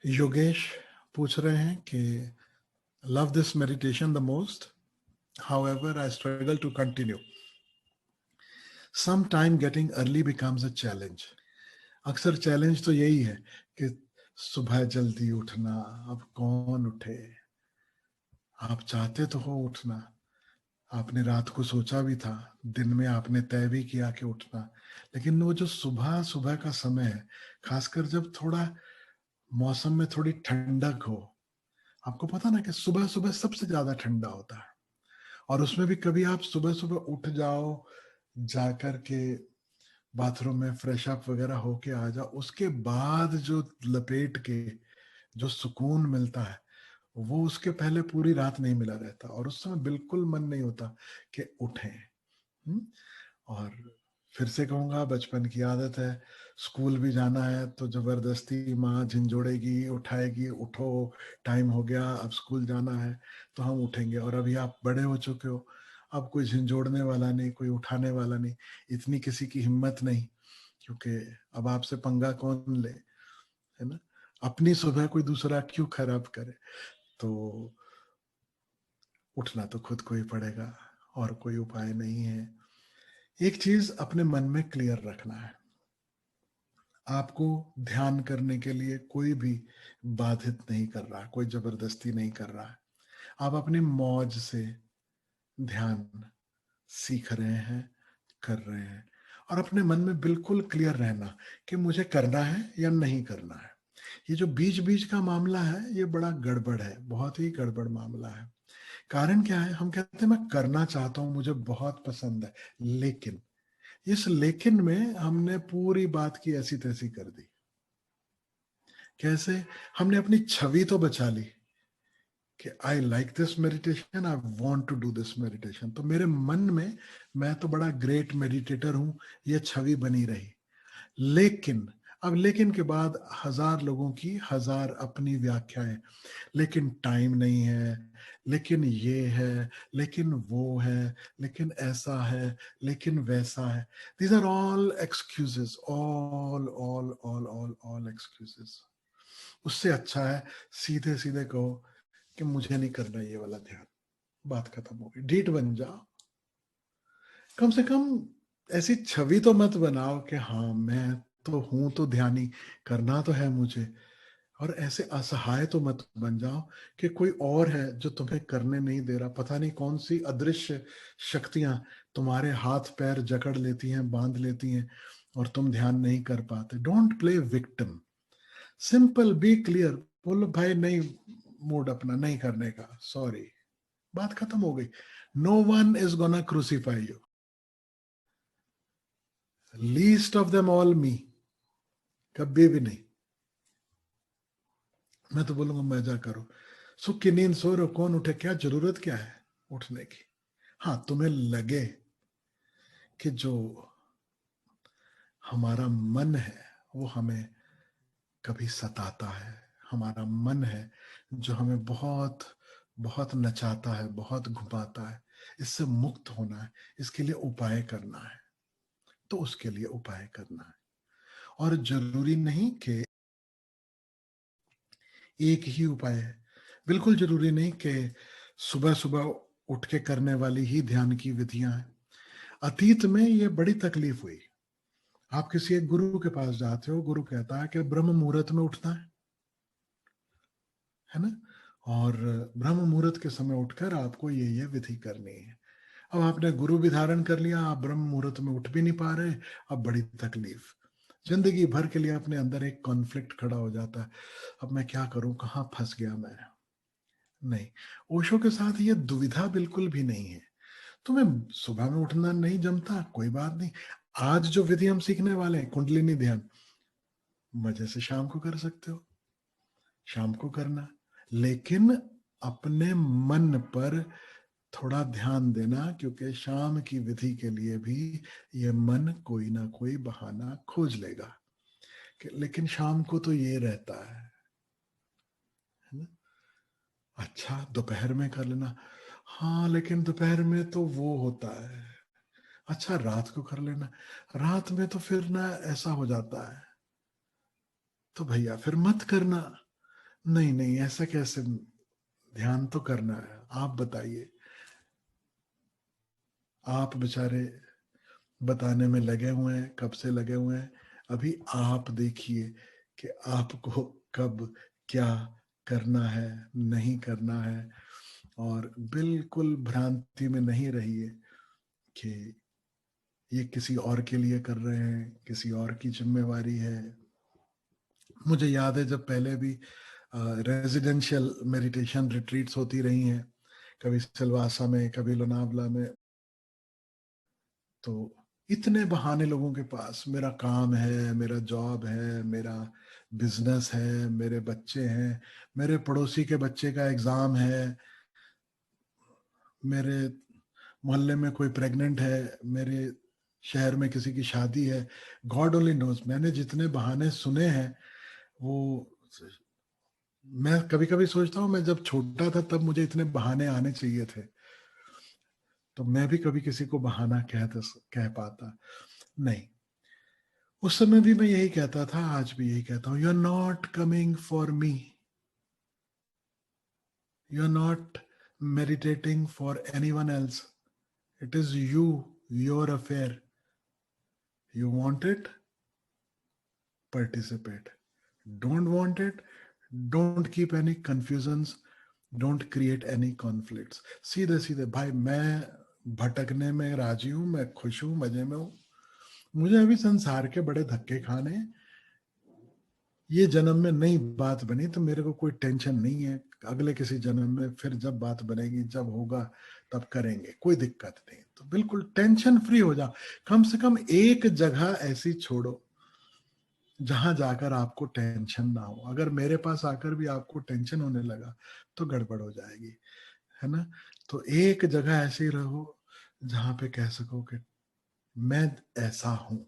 योगेश पूछ रहे हैं कि love this meditation the most, however I struggle to continue, some time getting early becomes a challenge. अक्सर challenge तो यही है कि सुबह जल्दी उठना। अब कौन उठे? आप चाहते तो हो उठना, आपने रात को सोचा भी था, दिन में आपने तय भी किया कि उठना, लेकिन वो जो सुबह सुबह का समय है, खासकर जब थोड़ा मौसम में थोड़ी ठंडक हो, आपको पता ना कि सुबह सुबह सबसे ज्यादा ठंडा होता है। और उसमें भी कभी आप सुबह सुबह उठ जाओ, जाकर के बाथरूम में फ्रेश अप वगैरह होके आ जाओ, उसके बाद जो लपेट के जो सुकून मिलता है, वो उसके पहले पूरी रात नहीं मिला रहता। और उस समय बिल्कुल मन नहीं होता कि उठें। और फिर से कहूंगा, बचपन की आदत है, स्कूल भी जाना है तो जबरदस्ती माँ झिंझोड़ेगी, उठाएगी, उठो टाइम हो गया, अब स्कूल जाना है, तो हम उठेंगे। और अभी आप बड़े हो चुके हो, अब कोई झिंझोड़ने वाला नहीं, कोई उठाने वाला नहीं, इतनी किसी की हिम्मत नहीं, क्योंकि अब आपसे पंगा कौन ले, है ना? अपनी सुबह कोई दूसरा क्यों खराब करे? तो उठना तो खुद को ही पड़ेगा, और कोई उपाय नहीं है। एक चीज अपने मन में क्लियर रखना है, आपको ध्यान करने के लिए कोई भी बाधित नहीं कर रहा, कोई जबरदस्ती नहीं कर रहा है। आप अपनी मौज से ध्यान सीख रहे हैं, कर रहे हैं, और अपने मन में बिल्कुल क्लियर रहना कि मुझे करना है या नहीं करना है। ये जो बीच बीच का मामला है, ये बड़ा गड़बड़ है, बहुत ही गड़बड़ मामला है। कारण क्या है? हम कहते हैं मैं करना चाहता हूं, मुझे बहुत पसंद है, लेकिन इस लेकिन में हमने पूरी बात की ऐसी तैसी कर दी। कैसे? हमने अपनी छवि तो बचा ली कि I like this meditation, I want to do this meditation, तो मेरे मन में मैं तो बड़ा ग्रेट मेडिटेटर हूं, ये छवि बनी रही। लेकिन अब लेकिन के बाद हजार लोगों की हजार अपनी व्याख्याएं, लेकिन टाइम नहीं है, लेकिन ये है, लेकिन वो है, लेकिन ऐसा है, लेकिन वैसा है। These are all excuses, all excuses. उससे अच्छा है सीधे सीधे कहो कि मुझे नहीं करना ये वाला ध्यान, बात खत्म हो गई, डीठ बन जाओ। कम से कम ऐसी छवि तो मत बनाओ कि हाँ मैं तो हूं, तो ध्यानी करना तो है मुझे। और ऐसे असहाय तो मत बन जाओ कि कोई और है जो तुम्हें करने नहीं दे रहा। पता नहीं कौन सी अदृश्य शक्तियां तुम्हारे हाथ पैर जकड़ लेती हैं, बांध लेती हैं, और तुम ध्यान नहीं कर पाते। Don't play victim, simple be clear. बोलो भाई नहीं, मूड अपना नहीं करने का, सॉरी, बात खत्म हो गई। No one is gonna crucify you, least of them all me. कभी भी नहीं। मैं तो बोलूंगा मजा करो, सुख की नींद सो रहे हो, कौन उठे, क्या जरूरत क्या है उठने की? हाँ, तुम्हें लगे कि जो हमारा मन है वो हमें कभी सताता है, हमारा मन है जो हमें बहुत बहुत नचाता है, बहुत घुमाता है, इससे मुक्त होना है, इसके लिए उपाय करना है, तो उसके लिए उपाय करना है। और जरूरी नहीं कि एक ही उपाय है, बिल्कुल जरूरी नहीं कि सुबह सुबह उठ के करने वाली ही ध्यान की विधियां हैं। अतीत में ये बड़ी तकलीफ हुई। आप किसी एक गुरु के पास जाते हो, गुरु कहता है कि ब्रह्म मुहूर्त में उठना है ना, और ब्रह्म मुहूर्त के समय उठकर आपको ये विधि करनी है। अब आपने गुरु भी धारण कर लिया, आप ब्रह्म मुहूर्त में उठ भी नहीं पा रहे, अब बड़ी तकलीफ। जिंदगी भर के लिए अपने अंदर एक कॉन्फ्लिक्ट खड़ा हो जाता है, अब मैं क्या करूं, कहाँ फंस गया मैं। नहीं, ओशो के साथ ये दुविधा बिल्कुल भी नहीं है। तुम्हें सुबह में उठना नहीं जमता, कोई बात नहीं। आज जो विधि हम सीखने वाले हैं, कुंडलिनी ध्यान, मजे से शाम को कर सकते हो, शाम को करना, लेकिन अपने मन पर थोड़ा ध्यान देना, क्योंकि शाम की विधि के लिए भी ये मन कोई ना कोई बहाना खोज लेगा कि लेकिन शाम को तो ये रहता है ना? अच्छा, दोपहर में कर लेना, हाँ लेकिन दोपहर में तो वो होता है। अच्छा, रात को कर लेना, रात में तो फिर ना ऐसा हो जाता है, तो भैया फिर मत करना। नहीं नहीं, ऐसा कैसे, ध्यान तो करना है। आप बताइए, आप बेचारे बताने में लगे हुए हैं, कब से लगे हुए हैं। अभी आप देखिए कि आपको कब क्या करना है, नहीं करना है। और बिल्कुल भ्रांति में नहीं रहिए कि ये किसी और के लिए कर रहे हैं, किसी और की जिम्मेवारी है। मुझे याद है जब पहले भी रेजिडेंशियल मेडिटेशन रिट्रीट्स होती रही हैं, कभी सिलवासा में, कभी लोनावला में, तो इतने बहाने लोगों के पास, मेरा काम है, मेरा जॉब है, मेरा बिजनेस है, मेरे बच्चे हैं, मेरे पड़ोसी के बच्चे का एग्जाम है, मेरे मोहल्ले में कोई प्रेग्नेंट है, मेरे शहर में किसी की शादी है। गॉड ओनली नोज, मैंने जितने बहाने सुने हैं वो, मैं कभी कभी सोचता हूँ मैं जब छोटा था तब मुझे इतने बहाने आने चाहिए थे, तो मैं भी कभी किसी को बहाना कह पाता। नहीं, उस समय भी मैं यही कहता था, आज भी यही कहता हूं, you are not coming for me, you are not meditating for anyone else, it is you, your affair. You want it, participate. Don't want it, don't keep any confusions, don't create any conflicts. सीधे सीधे भाई, मैं भटकने में राजी हूं, मैं खुश हूं, मजे में हूं, मुझे अभी संसार के बड़े धक्के खाने, ये जन्म में नई बात बनी तो मेरे को कोई टेंशन नहीं है, अगले किसी जन्म में फिर जब बात बनेगी, जब होगा तब करेंगे, कोई दिक्कत नहीं। तो बिल्कुल टेंशन फ्री हो जाओ। कम से कम एक जगह ऐसी छोड़ो जहां जाकर आपको टेंशन ना हो। अगर मेरे पास आकर भी आपको टेंशन होने लगा तो गड़बड़ हो जाएगी, है ना। तो एक जगह ऐसे ही रहो जहां पे कह सको कि मैं ऐसा हूं,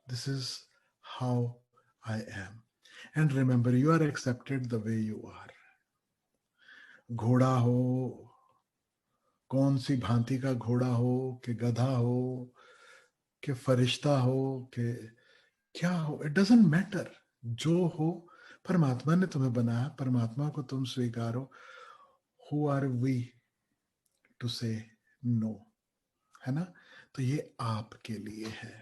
this is how I am, and remember you are accepted the way you are. घोड़ा हो, कौन सी भांति का घोड़ा हो, कि गधा हो, कि फरिश्ता हो, कि क्या हो, इट डजेंट मैटर। जो हो, परमात्मा ने तुम्हें बनाया, परमात्मा को तुम स्वीकारो। हु आर वी टू से नो, है ना। तो ये आपके लिए है।